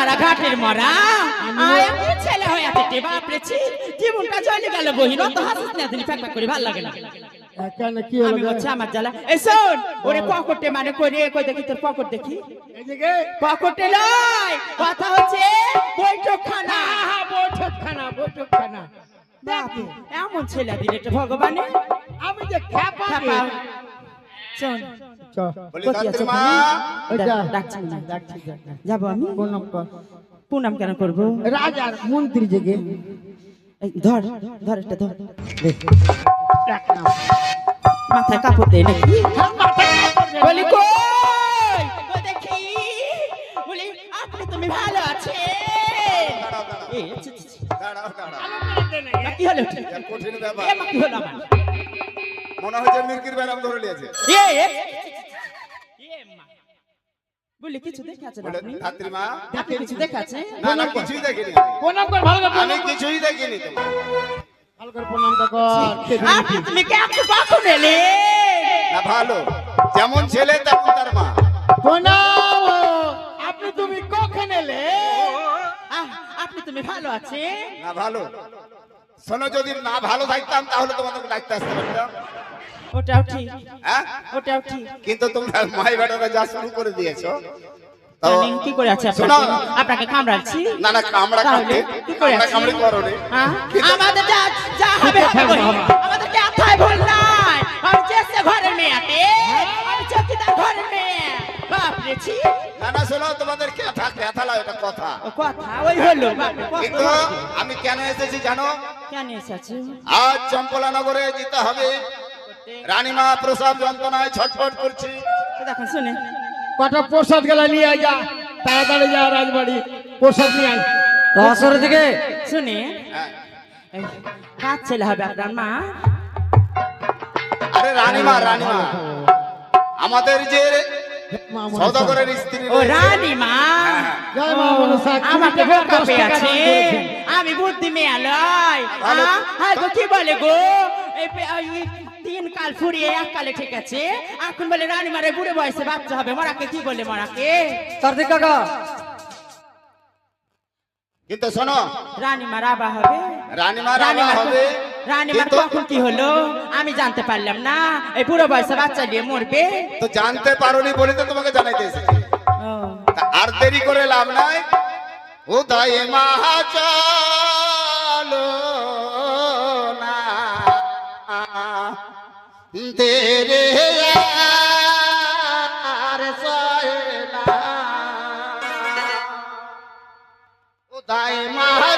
সারা ঘাটের মরা আয় আমি ছেলে হয়ে আছে বাপরে ছি জীবনটা চলে গেল বহিন তো হাসিস না দিন ফ্যাক করে ভালো লাগে না কেন কি হলো আমি হচ্ছে আমার জ্বালা এই শোন ওরে পকেটে মানে করে কই দেখি তোর পকেট দেখি এই দিকে পকেটে লয় কথা হচ্ছে বৈঠকখানা বৈঠকখানা দেখ এমন ছেলে দিলে তো ভগবানে আমি যে খ্যাপা শোন বলি কোথায় আছে মা ওইটা ডাকছি না ডাকছি যাবো আমি প্রণাম কর প্রণাম কেন করবো রাজার মন্ত্রী জেগে এই ধর ধর এটা ধর ডাক নাম মাথায় কাপড় দে নাকি বলি কই কই দেখি বলি আপনি তুমি ভালো আছে এই দাঁড়াও কি হলো কঠিন ব্যাপার এ মা কি হলো আমার মনে হচ্ছে মির্কির ব্যারাম ধরে নিয়েছে এ মা বলি কিছু দেখাছে না বলে আপনি ধাত্রী মা আপনি কিছু দেখাছে না কিছুই দেখিনি প্রণাম কর ভালো করে আমি কিছুই দেখিনি তো ভালো করে প্রণামটা কর আপনি তুমি কেমন কখন এলে না ভালো যেমন ছেলে তেমন তার মা প্রণাম আপনি তুমি কখন এলে আপনি তুমি ভালো আছে না ভালো শোনো যদি না ভালো থাকতাম তাহলে তোমাদেরকে ডাকতে আসতে পারতাম ওটাও ঠিক হ্যাঁ ওটাও ঠিক কিন্তু তোমরা মাই বেটারা যা শুরু করে দিয়েছো তো জানেন কি করে আছে শোনো আপনাকে কামড়াচ্ছি না না কামড়া তাহলে কামড়ে কি করে কামড়া আছি? কামড়ি করো রে হ্যাঁ? কিন্তু- আমাদের যা যা হবে হবে বলি। আমাদের কথাই ভুল নাই আমি চেষ্টা ঘরের মেয়েতে আমি চকিদার ঘরের মেয়ে বাপ রে ছি না না শোনো তোমাদের কথা লাগে এটা কথা ও কথা ওই হলো বাপ রে, কষ্ট কিন্তু হচ্ছে। আমি কেন এসেছি জানো কেন এসেছে আজ চম্পলা নগরে যেতে হবে রানীমা প্রসাদ যন্ত্রণায় ছটফট করছি দেখুন শুনে কটা প্রসাদ গেলা নিয়ে আয় যা তাড়াতাড়ি যা রাজবাড়ি প্রসাদ নিয়ে আয় দশর দিকে শুনে হ্যাঁ। এই, কাজ ছেলে হবে আপনার মা আরে রানীমা আমাদের যে সৌদাগরের স্ত্রী ও রয়েছে, রানী মা জয় মা মনসা আমাকে কুড়ি টাকা, বোকা 10 টাকা পেয়েছে দান করেছেন। আমি বুদ্ধি মেয়ে লয় ভালো। হ্যাঁ গো কি বলে গো এই তিন কাল ফুরিয়ে এক কালে ঠিক আছে এখন বলে রানী মারে বুড়ে বয়সে বাচ্চা হবে মরাকে কি বলে মরাকে কার্তিক কাকা কিন্তু শোনো রানী মার আবা হবে রানীমা রাবা হবে রানী মার কিন্তু- কখন কি হলো আমি জানতে পারলাম না এই বুড়ো বয়সে বাচ্চা নিয়ে মরবে তো জানতে পারোনি বলে তো তোমাকে জানাইতে এসেছি ও, তা আর দেরি করে লাভ নাই উদয় মাহা চলো না তেরে আর সয়না উদয় মাহা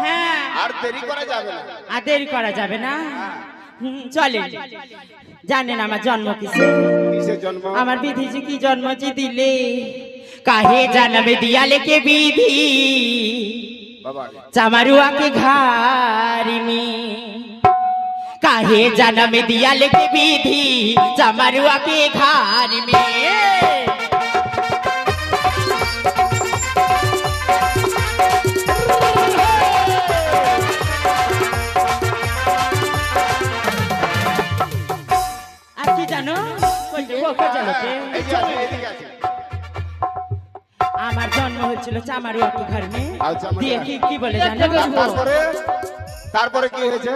হ্যাঁ আর দেরি করা যাবে না আর দেরি করা যাবে না চলে জানেন আমার জন্ম কিসে কিসের জন্ম আমার বিধি जी की जन्म जी दिले काहे जन्म दिया लेके विधि বাবা चमरुआ के घर में काहे जन्म दिया लेके विधि चमरुआ के घर में আর কি জানো এই যে আছে, এদিকে আছে। আমার জন্ম হয়েছিল চামারুয়া কি ঘর মে আচ্ছা, আমার দিয়ে কি বলে জানো তারপরে কি হয়েছে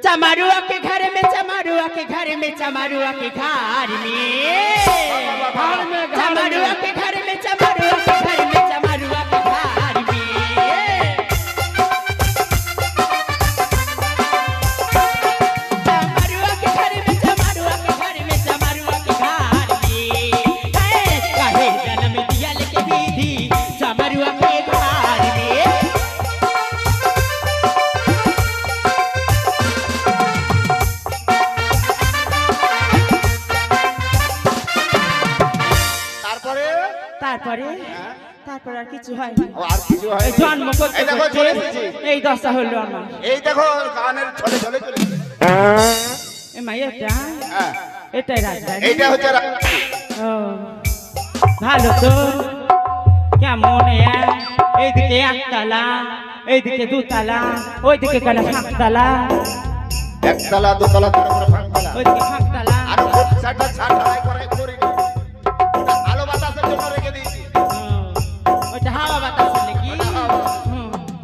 चमारुआ के घर में चमारुआ के घर में चमारुआ के घर में चमारुआ के घर में चमारुआ के घर में चमारुआ के घर में चमारुआ के घर में चमारुआ के घर में चमारुआ के घर में काहे जन्म दिया लेके विधि चमारुआ के घर में তারপরে তারপরে তারপর আর কিছু হয় ও আর কিছু হয় এই জন্ম করতে এই দেখো করতে চলে এসেছি এই দশা হলো আমার এই দেখো গানের ছলে ছলে চলে এসেছি। এ মা এটা হ্যাঁ এটাই রাজধানী এইটা হচ্ছে ও ভালো তো কেমন এইদিকে একতলা এইদিকে দুতলা ওইদিকে কেন ফাঁকতলা একতলা দোতলা তিন করে ফাঁকতলা ওইদিকে ফাঁকতলা আর ছাটা ছাটাই করে করিনি ওটা আলো বাতাসের জন্য রেখে দিয়েছি ওইটা হাওয়া বাতাস নাকি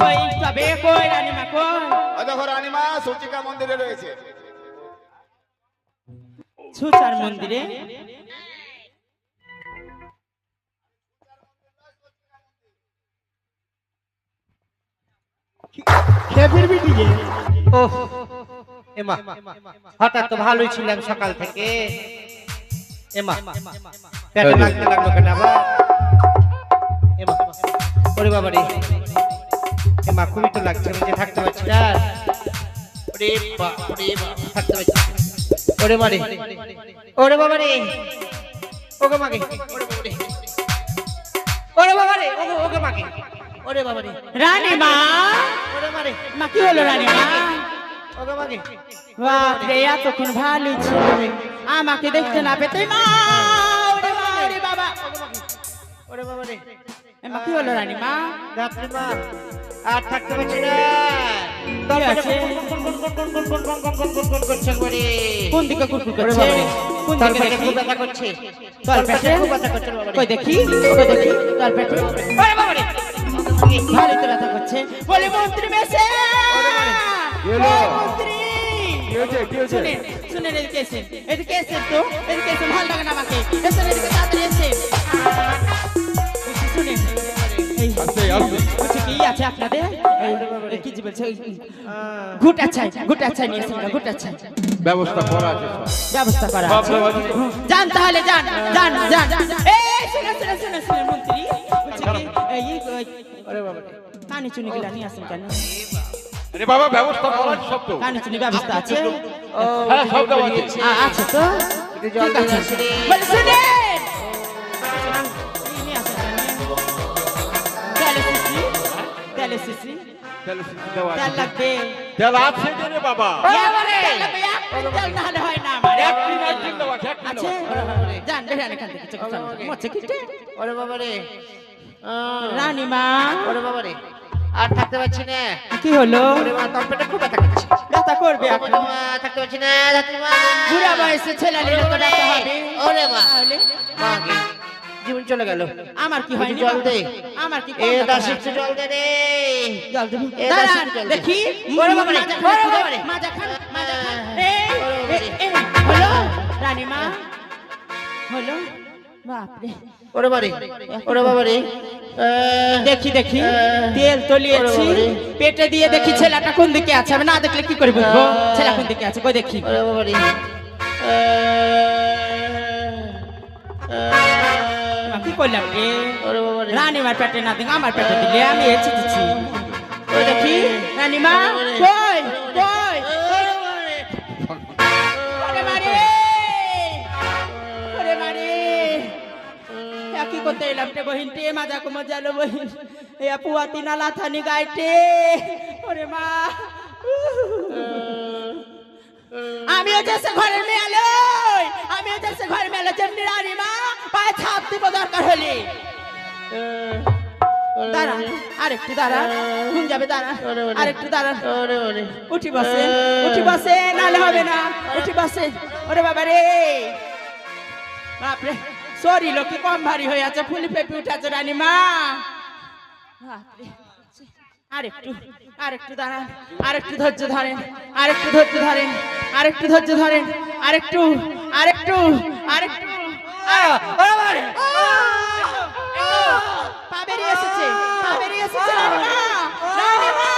কই তবে কই রানীমা কই ওই দেখো রানীমা সূচিকা মন্দিরে রয়েছে সুচার মন্দিরে খেপির বিটি যে ও এমা হঠাৎ তো ভালোই ছিলাম সকাল থেকে এমা পেটে লাগতে লাগলো কেন আবার এমা ওরে বাবা রে এমা খুবই তো লাগছে আমি যে থাকতে পারছি না ওরে থাকতে পারছি না। ওরে মারে ওরে বাবা রে ওগো মাগে ওরে বাবা রে ওগো মাগে ওরে বাবা রে রানীমা ওরে মারে মা কি হলো রানীমা ওগো মাগে বাপরে এতক্ষণ ভালো ছিল আমাকে দেখতে না পেতে মা ওরে মা ওরে বাবা ওরে বাবা রে মা কি হলো রানীমা রাত্রি মা আর থাকতে পারছি না কি আছে করছে করে কোন দিকে কুকুর করছে কোন তার দিকে পেটে দেখি খুব ব্যথা করছে তোর পেটে খুব ব্যথা করছে বাবা রে কই দেখি তোর পেটে ওরে বাবা রে ভালো তো ব্যথা করছে বলে মন্ত্রী মেসে মন্ত্রী শুনেন শুনেন এদিকে এসে তো এদিকে এসে ভালো লাগে না আমাকে এসে এদিকে তাড়াতাড়ি এসে শুনেন এই বলছে কি আছে আপনাদের এই কি বলছে ঘুটা চাই নিয়েছেন ঘুটা চাই ব্যবস্থা করা আছে ব্যবস্থা করা আছে যান তাহলে যান যান যান এই শুনে মন্ত্রী বলছে কি এই ওরে বাবা রে কানি চুনি গুলা নিয়ে আসেন কেন আরে বাবা ব্যবস্থা করা আছে সব তো কানি চুনি ব্যবস্থা আছে হ্যাঁ সব দেওয়া আছে আছে তো একটু জল ঠিক দিয়ে আছে। আসি রে বলে শুনেন এই নিয়ে আসেন তেলে সিসি তাহলে সিস্টেম দেওয়া তেল আছে লাগবে তেল আছে যে রে বাবা তেল লাগবে, তেল না হলে হয় না আমার এক দিন দেওয়া আছে, এক দিন আছে দেওয়া আছে। যান বেরান এখান থেকে চল মরছে কিটে ওরে বাবা রে রানীমা ওরে বাবা রে আর থাকতে পারছি না কি হলো ওরে মা তোর পেটে খুব ব্যথা করছে ব্যথা করবে ওরে এখন মা থাকতে পারছি না রাত্রি মা বুড়া বয়সে ছেলে নিলে তো ডাকতে হবে ওরে মা তাহলে মাগে জীবন চলে গেল আমার কি হয়নি জল দে আমার কি এ কম দেখা দাসিক আছে? জল দে রে জল দেবো এ দাঁড়ান, দাসিক জল দে। দেখি ওরে বাবা রে, ওরে বাবা রে। মাজা খান ওরে বাবা রে। হলো রানীমা হলো বাপরে ওরে বাবা রে ওরে বাবা রে দেখি তেল তলিয়েছি ওরে বাবা রে। পেটে দিয়ে দেখি ছেলেটা কোন দিকে আছে আমি না দেখলে কি করে বুঝবো ছেলে কোন দিকে আছে কই দেখি ওরে বাবা রে কি করলাম রে ওরে বাবা রে রানীমার পেটে না দিন আমার পেটে দিলে আমি এসে দিচ্ছি ওই দেখি রানীমা কই কই ওরে মারে ওরে মারে কি করতে এলাম রে বহিন তে মাজা কো মজালো বহিন এ পুয়াতি নালা থানি গাইতে ওরে মা আমিও যেসে ঘরের মেয়ে লই আমিও যেসে ঘরের মেয়ে যেমনি রানীমা পায়ে ছাপ দিব দরকার হলে দাঁড়া আরেকটু দাঁড়া ঘুম যাবে দাঁড়া আরেকটু দাঁড়া ওরে ওরে উঠি বসে নালে হবে না উঠি বসে ওরে বাবা রে বাপরে শরীর কি কম ভারী হয়ে আছে ফুলি পেপে উঠেছে রানীমা বাপরে আরেকটু দাঁড়ান আরেকটু ধৈর্য ধরেন আরেকটু পা বেরিয়ে এসেছে রানীমা রানীমা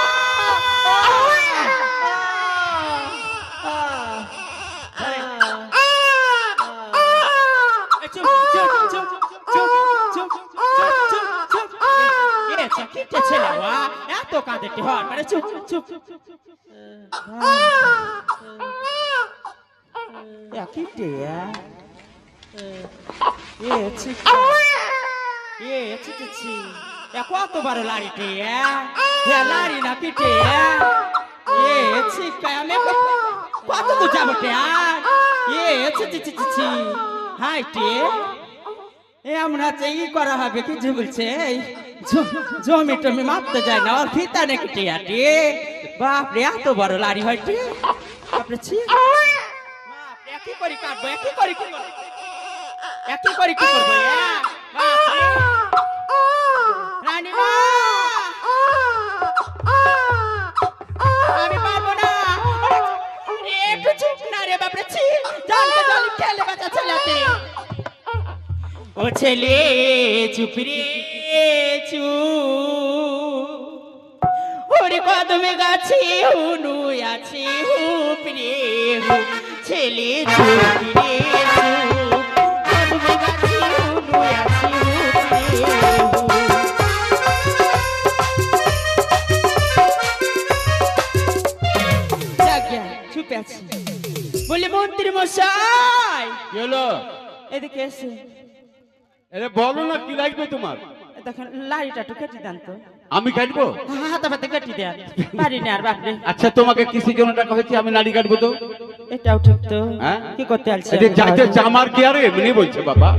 এত কাঁদে হর মানে চুপ চুপ কত বড় লাড়িতে লাড়ি না পিঠে আমি কত দূর যাবো কে আর ছি ছি ছি ছি ছি হাই টে এ আমরা চাই করা হবে কি যে বলছে জমি টমি মাপতে যায় না আর ফিতা নাকি টিয়াটি বাপরে এত বড় লাড়ি হয় টে বাপরে ছি বাপরে কি করি কাটবো কি করি কি করবো বাপরে রানী মা আমি পারবো না একটু চুপ না রে বাপরে ছি জানতে জলি খেলে বাচ্চা ছেলেতে ও ছেলে চুপ রে চুপ ওরে কদমে গাছে হুনু আছে হুপ রে হুপ ছেলে চুপ রে চুপ কদমে গাছে হুনু আছে হুপ রে হুপ জাগিয়া চুপ আছি বলে মন্ত্রী মশাই কি হলো? এদিকে এসে আরে বলো না কি লাগবে তোমার? দেখেন লাড়িটা একটু কেটে দেন তো আমি কাটবো? হাতে পাতে কেটে দেন পারি না আর বাপরে আচ্ছা তোমাকে কিসের জন্য টাকা হয়েছে আমি নাড়ি কাটবো তো? এটাও ঠিক তো হ্যাঁ? কি করতে আলছি এটা যাতে চামার কি আরে এমনি বলছে বাবা।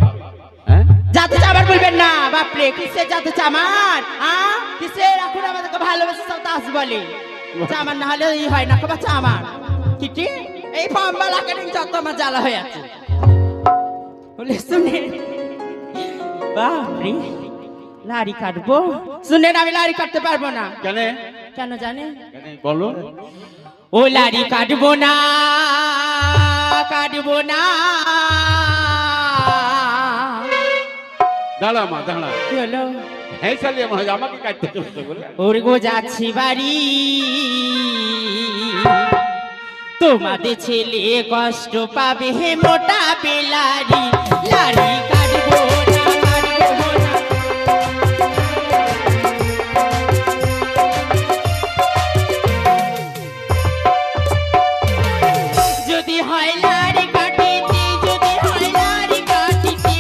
হ্যাঁ যাতে চামার বলবেন না বাপরে কিসে যাতে চামার কিসে এখন আমাদেরকে ভালোবেসে সব দাস বলে চামার না হলে এই হয় না কবা চামার কিটি এই পাম্বালা কাটিং যত আমার জ্বালা হয়ে আছে বলে শুনে বাপরে লাড়ি কাটবো শুনেন আমি লাড়ি কাটতে পারবো না কেন? কেন জানে কেন বলো? ও লাড়ি কাটবো না কাটবো না দাঁড়া মা দাঁড়া। কি হলো হ্যাঁ চালিয়ে মনে হয় আমাকে কাটতে চলছে বলে। ওর গো যাচ্ছি বাড়ি তোমাদের ছেলে কষ্ট পাবে হে মোটা বেলারি লাড়ি কাটবো না কাটবো না যদি হয় লাড়ি কাটিতে যদি হয় লাড়ি কাটিতে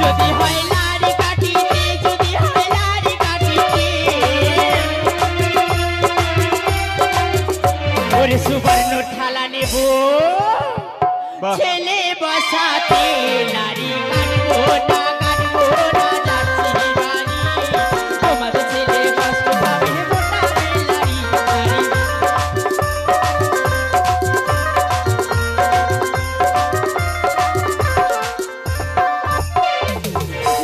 যদি হয় লাড়ি কাটিতে যদি হয় লাড়ি কাটিতে ওরে সুবর্ণ ঠালা নেব বাহ। ছেলে বসাতে লাড়ি কাটবো না কাটবো না যাচ্ছি বাড়ি তোমাদের ছেলে কষ্ট পাবে মোটা বেলারি লাড়ি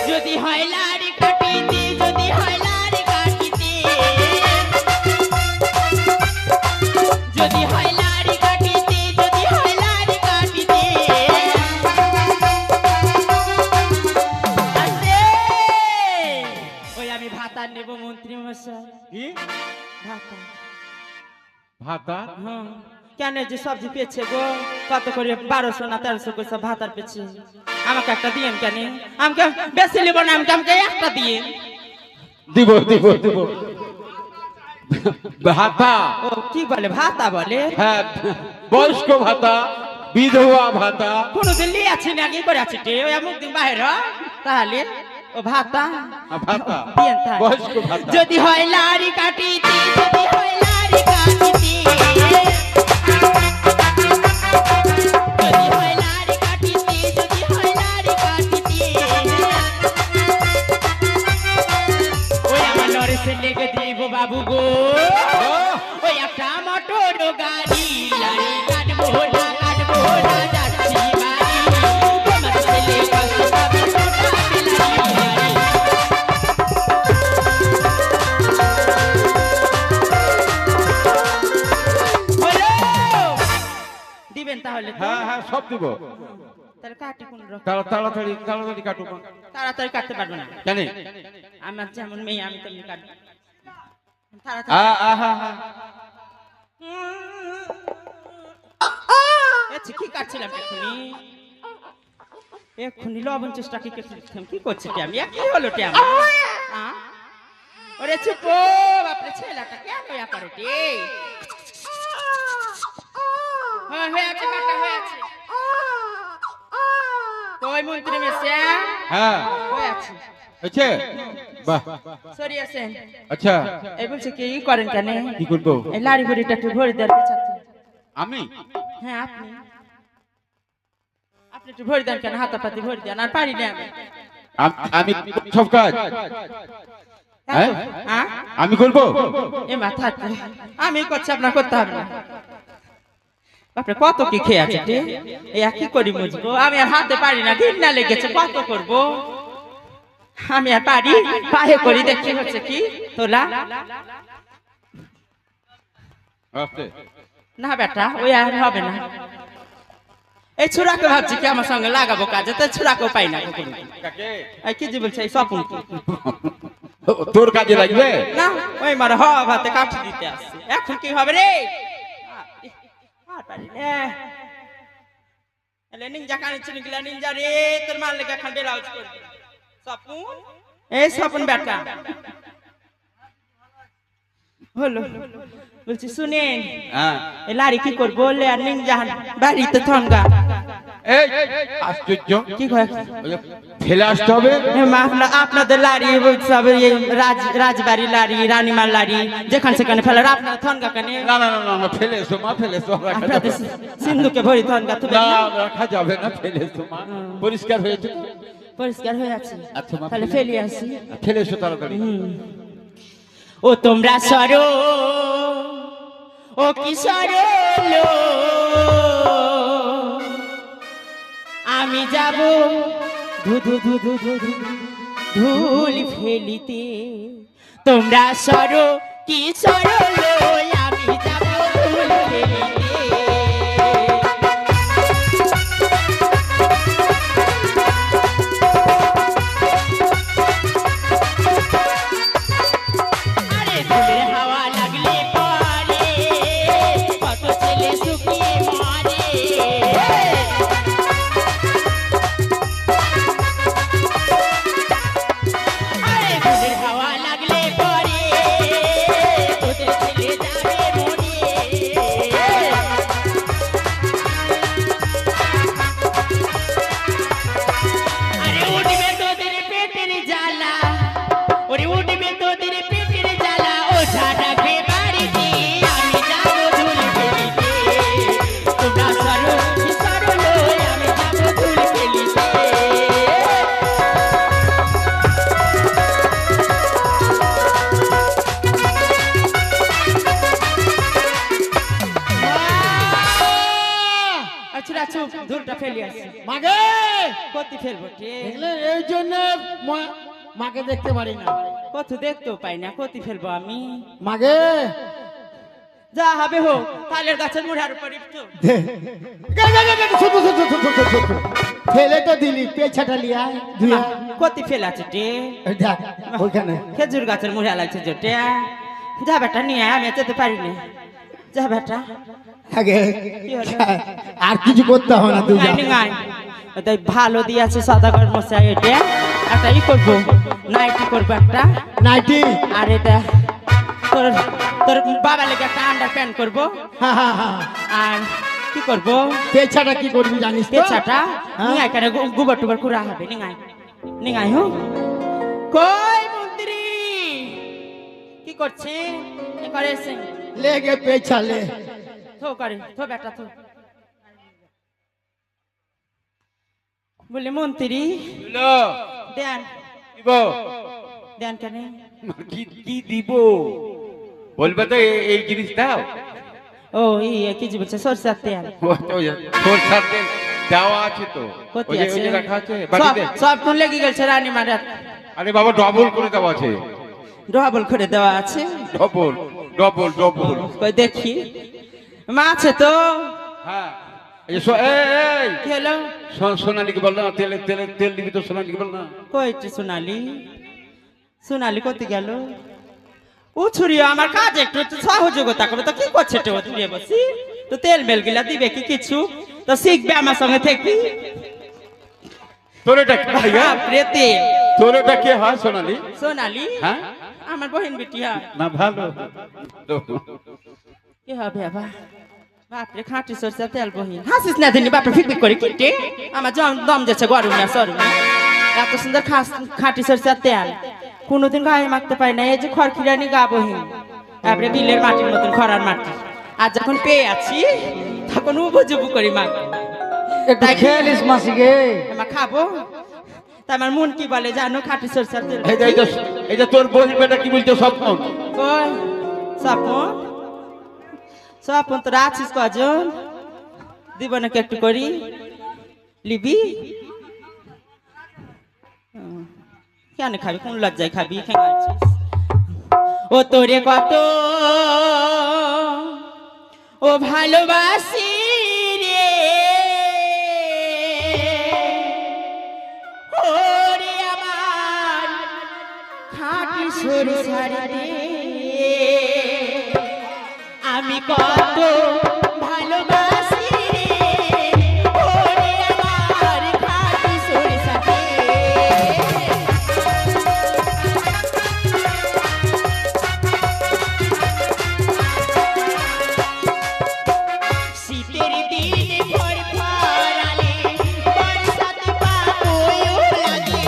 যদি হয় লাড়ি কাটিতে যদি হয় লাড়ি কাটিতে যদি হয় লাড়ি কাটিতে যদি হয় লাড়ি কাটিতে আরে ওই আমি ভাতা নেব মন্ত্রী মশাই কি ভাতা ভাতা? হ্যাঁ কেন যে সবজি পেয়েছে গো কত করে 1200 না 1300 করে সব ভাতার পেয়েছে আমাকে একটা দিয়েন কেন আমাকে বেশি নেব না আমাকে একটা দিয়ে দিব দিব দিব ভাতা? ও কি বলে ভাতা বলে হ্যাঁ বয়স্ক ভাতা, বিধবা ভাতা। কোনদিন লিয়ে আছি না কি করে আছে ওই মুখ দিন বাইরে তাহলে ও ভাতা ভাতা দিয়েন তাহলে। বয়স্ক ভাতা। যদি হয় লাড়ি কাটিতে যদি হয় লাড়ি কাটিতে যদি হয় লাড়ি কাটিতে যদি হয় লাড়ি কাটিতে ওই আমার নরেশে লেগে দিব বাবু গো ওই একটা মোটর গাড়ি লাড়ি কাটবো না যাচ্ছি বাড়ি তোমার ছেলে কষ্ট পাবে মোটা বেলারি লাড়ি হলো দিবেন তাহলে তো? হ্যাঁ হ্যাঁ সব দিব। তাহলে কাটি কোন রকম তাড়াতাড়ি তাড়াতাড়ি কাটু। তাড়াতাড়ি কাটতে পারবো না কেন? আমার যেমন মেয়ে আমি তেমনি কাটবো আহা তাড়াতাড়ি আহা আচ্ছা কি কাটছিলাম এক্ষুনি লবণ চেষ্টা কি করছিলাম কি করছি কি আমি কি হলো কি আমার ওরে চুপ বাপরে ছেলেটা কেন ইয়া করে টি হ্যাঁ হয়ে আছে কাটা হয়ে আছে কই মন্ত্রী মেসে হ্যাঁ হয়ে আছে হচ্ছে বাহ সরি আছেন আচ্ছা এই বলছে কি করেন কেন কি করবো এই লাড়ি ভরিটা একটু ভরে দেন আমি হ্যাঁ আপনি আপনি একটু ভরে দেন কেন হাতাপাতি ভরে দেন আর পারি না আমি সব কাজ হ্যাঁ হ্যাঁ আমি করবো এ মাথা আমি করছি আপনার করতে হবে না বাপরে কত কি খেয়ে আছে এ কি করি বুঝবো আমি আর হাতে পারি না ঘৃণা লেগেছে কত করব আমি আর পারি পায়ে করি দেখি হচ্ছে কি তোলা না বেটা ওই আর হবে না এই ছুরাকে ভাবছি কি আমার সঙ্গে লাগাবো কাজে তো ছুরাকেও পাই না এই কি যে বলছে এই স্বপন তোর কাজে লাগবে না ওই মার হাতে কাঠি দিতে আসছে এখন কি হবে রে আর পারি না এলে নিনজা কানে চিনি গিলা নিনজা রে তোর মার লেগে এখন বেলাউজ করবি স্বপন এই স্বপন বেটা হলো বলছি শুনেন হ্যাঁ এ লাড়ি কি করবো বললে আর নিনজা বাড়িতে থনগা এই আশ্চর্য কি কয় ফেলে আসতে হবে আপনাদের লাড়ি সব রাজবাড়ি লাড়ি রানীমার লাড়ি যেখানে সেখানে ফেলার আপনার থনগা কেন না না না না ফেলে এসো মা ফেলে এসো আপনাদের সিন্ধুকে ভরি থনগা তো না রাখা যাবে না ফেলে এসো মা পরিষ্কার হয়েছে পরিষ্কার হয়ে আছে আচ্ছা মা তাহলে ফেলি আসি ফেলে এসো তাড়াতাড়ি ও তোমরা সরো ও কি সরলো আমি যাব ধুধু ধুধু ধুধু ধুল ফেলিতে তোমরা সরো কি সরলো আমি যাব ধুল ফেলিতে আরে ধুলের হাওয়া লাগলে পরে কত ছেলে শুকিয়ে মরে হাওয়া লাগলে পরে তোদের ছেলে যাবে মরে আরে উঠবে তোদের পেটের জ্বালা ওরে উঠবে তোদের পেটের জ্বালা ও ঝাড়াবে বাড়িতে আমি যাবো ধুল ফেলিতে তোমরা সরো সরলো আমি যাবো ধুল ফেলিতে আচ্ছা চুপ ধুলটা ফেলি আসি মাগে কতি ফেলবো ঠিক দেখলে এই জন্য মাকে দেখতে পারি না কত দেখতেও পাই না কতি ফেলবো আমি মাগে যা হবে হোক তালের গাছের মুড়ার উপর একটু ফেলে তো দিলি পেছাটা লিয়া ধুয়া কতি ফেল আছে টে দেখ ওইখানে খেজুর গাছের মুড়া লাগছে জোটে যা বেটা নিয়ে আমি যেতে পারি না যা বেটা আগে কি হলো? আর কিছু করতে হবে না তুই যা। নাই তাই ভালো দিয়েছে সদাগর মশাই এটা একটা ই করবো নাইটি করবো একটা নাইটি আর এটা তোর তোর বাবা লেগে একটা আন্ডার প্যান্ট করবো হ্যাঁ হ্যাঁ হ্যাঁ আর কি করবো পেছাটা কি করবি জানিস তো? পেছাটা হ্যাঁ? নিঙাই কেন গোবর টুবর কুড়া হবে নিঙাই নিঙাই হো কই মন্ত্রী কি করছে এ করে এসে লেগে পেছালে থো করে থো বেটা থো বলে মন্ত্রী দেন দিব দেন কেন কি কি দিব বলবে তো এই জিনিস দাও ও এই কি যে বলছে সরষের তেল তোর সাথে দেওয়া আছে তো কতি ওই যে আছে রাখা আছে বাড়িতে সব তো লেগে গেছে রানী মারাত আরে বাবা ডবল করে দেওয়া আছে ডবল করে দেওয়া আছে ডবল ডবল ডবল কই দেখি মা আছে তো হ্যাঁ এই এই কি হলো সোনালিকে বল না তেল তেল তেল দিবি তো সোনালিকে বল না কইটি সোনালি সোনালি কত গেল ও ছুরি আমার কাজ একটু সহযোগিতা করবে তো কি করছে তো ছুরিয়ে বসি তো তেল মেল গিলা দিবে কি কিছু তো শিখবে আমার সঙ্গে থেকে তোর এটা কি ভাইয়া বাপরে তেল তোর এটা কে হয় সোনালি সোনালি হ্যাঁ আমার বহিন বিটিয়া না ভালো কি হবে বাবা বাপরে খাঁটি সরষের তেল বহিন হাসিস না দিনি বাপরে ফিক ফিক করে কিটে আমার দম যাচ্ছে গরম না সরম এত সুন্দর খাঁটি সরষের তেল কোনোদিন গায়ে মাখতে পারি না, এই যে খড়খিরানি গা বহিন, তারপরে বিলের মাটির মতন খরার মাটি। আর যখন পেয়ে আছি তখন উবুজুবু করি মা, একটু খেয়ালিস মাসি গে। মা খাবো। তা আমার মন কি বলে জানো, খাঁটি সরষের তেল। এই যে তোর বোন বেটা কি বলছো স্বপ্ন? কই স্বপন, স্বপন তোরা আছিস কজন? দিব নাকি একটু করি, লিবি? কেন খাবি, কোন লজ্জায় খাবি? ও তোরে কত ও ভালোবাসি রে, ওরে আমার খাঁটি সরিষার রে, আমি কত ভালোবাসি রে, ওরে আমার খাঁটি সরিষার রে। শীতের দিনে ভোর পরালে বর্ষাতে পাবো লাগে,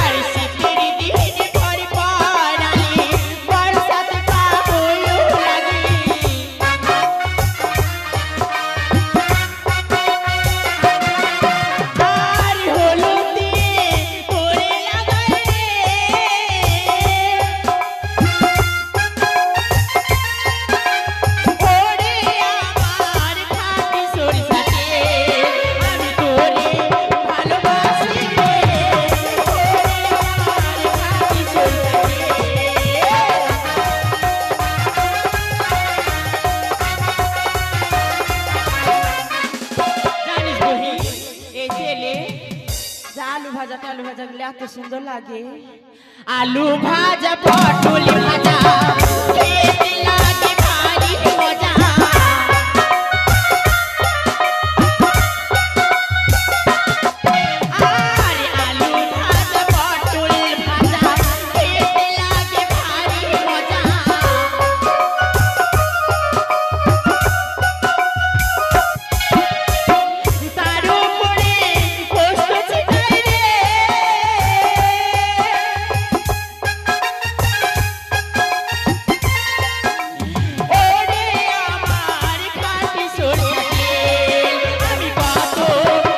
আর শীতের দিনে ভোর পরালে বর্ষাতে পাবো লাগে। আর হলুদ দিয়ে পরে লাগাই রে, ওরে আমার খাঁটি সরিষা তেল, আমি তোরে ভালোবাসি রে, ওরে আমার খাঁটি সরিষা তেল। জানিস বহি, এই তেলে যা আলু ভাজা টালু ভাজা গুলো এত সুন্দর লাগে, আলু ভাজা পটল ভাজা খেতে লাগে ভারী মজা। আর আলু ভাজা পটল ভাজা খেতে লাগে ভারী মজা। তার উপরে পোস্ত ছিটাই রে, ওরে আমার খাঁটি সরিষা তেল, আমি কত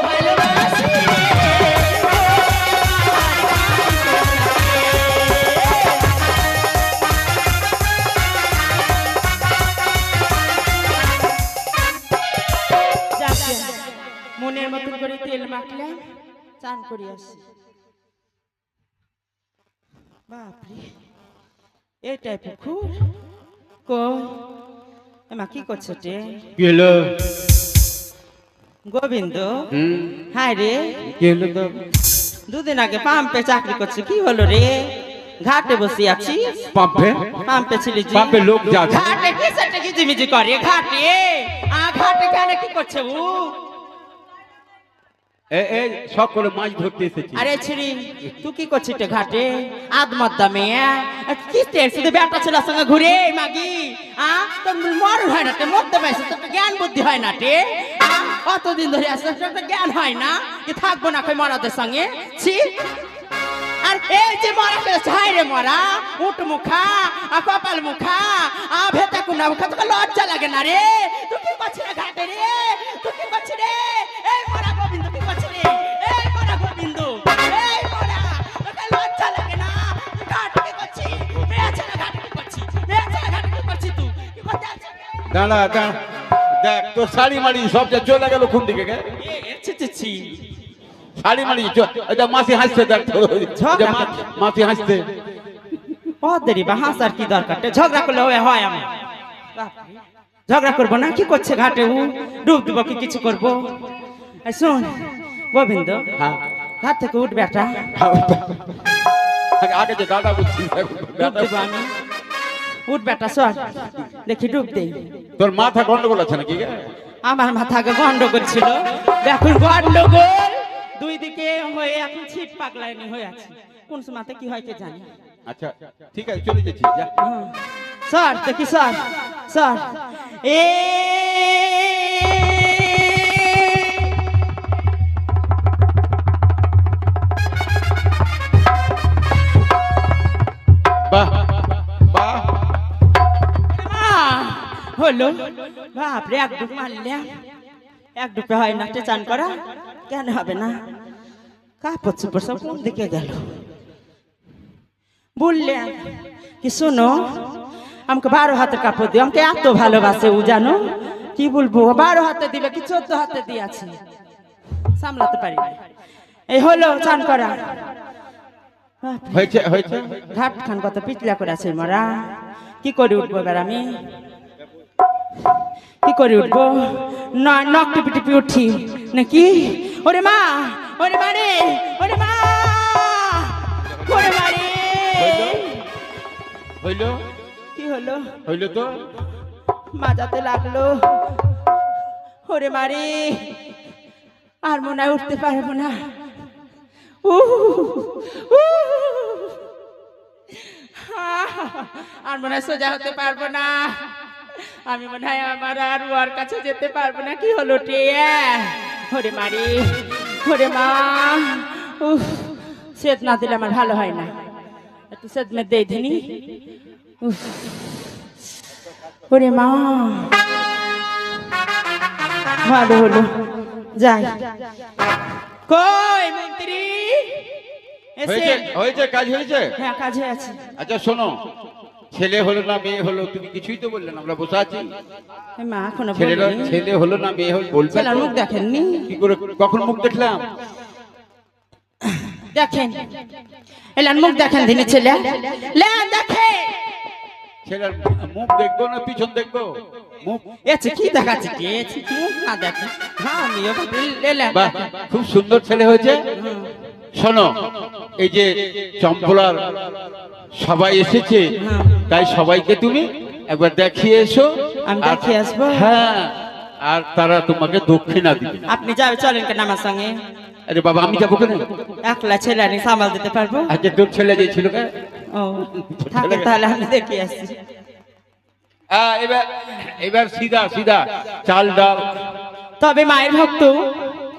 ভালোবাসি রে, ওরে আমার খাঁটি সরিষা তেল। মনের মতন করে তেল মাখলে চান করি আসি। বাপরে, এই টাইপের খুব কই এমা কি করছো টে? কি হলো? গোবিন্দ, হায় রে, কি হলো তো? দুদিন আগে পাম্পে চাকরি করছে, কি হলো রে? ঘাটে বসে আছি, পাম্পে? পাম্পে ছিলি জি? পাম্পে লোক যাচ্ছে। ঘাটে কি সেটা কিজিমিজি করে ঘাটে? ঘাটে কেন কি করছে ও? এই সকলে মাছ ধরতে এসেছি। আরে ছিড়ি, তুই কি করছিস রে ঘাটে? আদমদ্দা মেয়ে কি শুধু বেটা ছেলের সঙ্গে ঘুরে মাগি, তোর মরণ হয় না তে, মরতে পারছিস, তোর তো জ্ঞান বুদ্ধি হয় না তে, অতদিন ধরে আসছিস, তোর তো জ্ঞান হয় না কি থাকবো না কই মরাদের সঙ্গে? ছি, আর এই যে মরা ছাই রে মরা, উঠ মুখা কপাল মুখা ভেতা কুন্ডা মুখা, তোকে লজ্জা লাগে না রে? তুই কি করছিস রে ঘাটে রে? তুই কি করছিস রে? এই মরা গোবিন্দ কি করছিস রে? এই মরা গোবিন্দ, এই মরা, তোকে লজ্জা লাগে না? তুই ঘাটে কি করছিস? মেয়ে ছেলে ঘাটে কি করছিস? মেয়ে ছেলে ঘাটে কি করছিস? তুই কি করতে আসছিস? দাঁড়া দাঁড়া, দেখ তোর শাড়ি মাড়ি সব যা চলে গেল কোন দিকে গে? ছি ছি ছি, শাড়ি মাড়ি এটা মাসি হাসছে, দেখ মাসি হাসছে। ওদেরই বা হাসার কি দরকার? ঝগড়া করলে হয় আমার? ঝগড়া করবো না? কি করছে ঘাটে ও? ডুব দিব কি কিছু করবো? শোন গোবিন্দ, হ্যাঁ, ঘাট থেকে উঠ বেটা, আগে যে গাটা বুঝছিস, ডুব দিব আমি। উঠ বেটা সর, দেখি ডুব দেই। তোর মাথা গন্ডগোল আছে নাকি গে? আমার মাথাকে গন্ডগোল ছিল, দেখুন গন্ডগোল দুই দিকে হয়ে এখন ছিট পাগলানি হয়ে আছে, কোন সময়তে কি হয় কে জানি। আচ্ছা ঠিক আছে, চলে যাচ্ছি যা। স্যার দেখি স্যার, স্যার এ হলো বাপরে এক ডুব মারলাম, এক ডুবে হয় না চান করা, কেন হবে না? কাপড় চোপড় সব কোন দিকে গেল? বললেন কি শোনো, আমাকে 12 হাতের কাপড় দিও, আমাকে এত ভালোবাসে ও, জানো কি বলবো, 12 হাতে দিবে কি 14 হাতে দিয়েছে, সামলাতে পারি না। এই হলো চান করা, হয়েছে হয়েছে। ঘাট খান কত পিছলা করে আছে মরা, কি করে উঠবো এবার আমি, কি করে উঠবো? না নখ টিপি টিপি উঠি নাকি? ওরে মা, ওরে মা রে, ওরে মা, ওরে মা রে। হইলো কি হলো? হইলো তো মাজাতে লাগলো। ওরে মা রে, আর মনে হয় উঠতে পারবো না। আর মনে হয় সোজা হতে পারবো না, আমি মনে হয় আমার আর ওর কাছে যেতে পারবো না। কি হলো টিয়া? ওরে মারি, ওরে মা, সেদ না দিলে আমার ভালো হয় না, একটু সেদ মে দিয়ে দিনি। ওরে মা, ভালো হলো, যাই। কই মন্ত্রী? হয়েছে হয়েছে, কাজ হয়েছে। হ্যাঁ কাজ হয়ে আছে। আচ্ছা শোনো, ছেলে হলো না মেয়ে হলো তুমি কিছুই তো বললে না, আমরা বসে আছি। মা এখনো ছেলেরা বলিনি। ছেলে হলো না মেয়ে হলো বলবে ছেলের তো? মুখ দেখেননি? কি করে, কখন মুখ দেখলাম? দেখেন এলার মুখ দেখেন দিনে ছেলে লে দেখে, ছেলের মুখ দেখবো না পিছন দেখবো? মুখ। এছে কি দেখাচ্ছে কি এছে মুখ না দেখে। হ্যাঁ আমিও লেলা। বাহ, খুব সুন্দর ছেলে হয়েছে। শোনো, এই যে চম্পলার সবাই এসেছে, তাই সবাইকে তুমি একবার দেখিয়ে এসো। আমি দেখিয়ে আসবো? হ্যাঁ, আর তারা তোমাকে দক্ষিণা দিবে। আপনি যাবে চলেন কেন আমার সঙ্গে? আরে বাবা, আমি যাবো কেন? একলা ছেলে আমি সামাল দিতে পারবো? আচ্ছা, তোর ছেলে যে ছিল কে? ও থাকে, তাহলে আমি দেখে আসছি। এবার এবার সিধা সিধা চাল ডাল, তবে মায়ের ভক্ত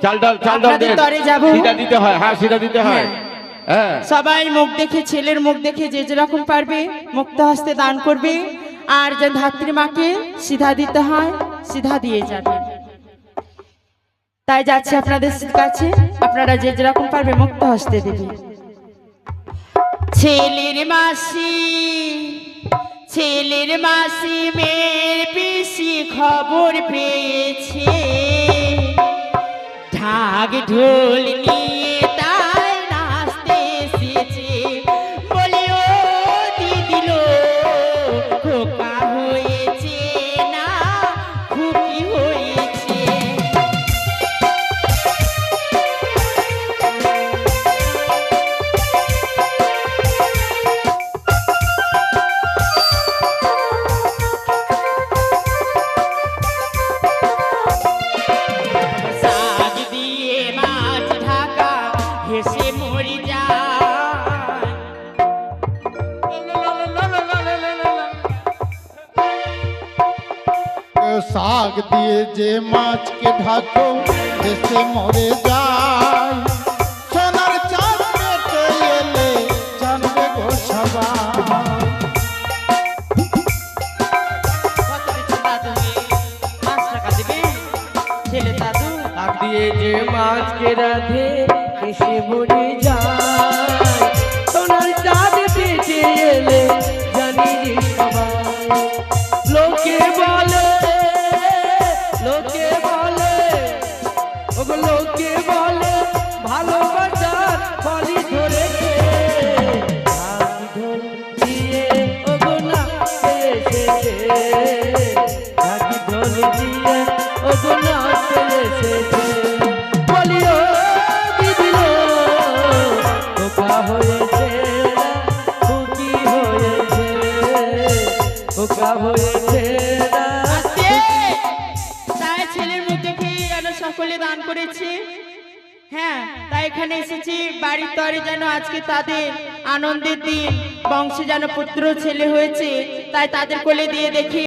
চাল ডাল চাল ডাল আপনাদের তরে যাবো? সিধা দিতে হয়। হ্যাঁ, সিধা দিতে হয়। হ্যাঁ, সবাই মুখ দেখে, ছেলের মুখ দেখে যে যেরকম পারবে মুক্ত হস্তে দান করবে, আর যে ধাত্রী মাকে সিধা দিতে হয় সিধা দিয়ে যাবে। তাই যাচ্ছে আপনাদের কাছে, আপনারা যে যেরকম পারবে মুক্ত হস্তে দেবে। ছেলের মাসি, ছেলের মাসি মেয়ের পিসি খবর পেয়েছে, ঢাক ঢোল নিয়ে তাই নাচতে এসেছে। বলি ও দিদিল খোকা হয়েছে না খুকি হয়েছে? শাক দিয়ে মাছ ঢাকা হেসে মরি যায়। শাক দিয়ে যে মাছকে ঢাকো দেশে মরে যায়, সোনার চাঁদ পেটে এলে জানবে গো সবাই। কত দিচ্ছে দাদু? 5 টাকা দিবে ছেলে দাদু? শাক দিয়ে যে মাছকে রাধে এসে মরে যায়, সোনার চাঁদ পেটে এলে জানি রে সবাই। লোকে বলে, লোকে বলে, ওগো লোকে বলে ভালোবাসার বলি ধরেছে, ঢাক ঢোল দিয়ে ওগো নাচতে এসেছে, ঢাক ঢোল দিয়ে ওগো নাচতে এসেছে। বলি ও দিদিল খোকা হয়েছে না খুকি হয়েছে, খোকা হয়েছে না। আস্তে! তাই ছেলের মুখ দেখে যেন সকলে দান করেছে। হ্যাঁ, তাই এখানে এসেছি বাড়ির তরে যেন আজকে তাদের আনন্দের দিন, বংশে যেন পুত্র ছেলে হয়েছে, তাই তাদের কোলে দিয়ে দেখি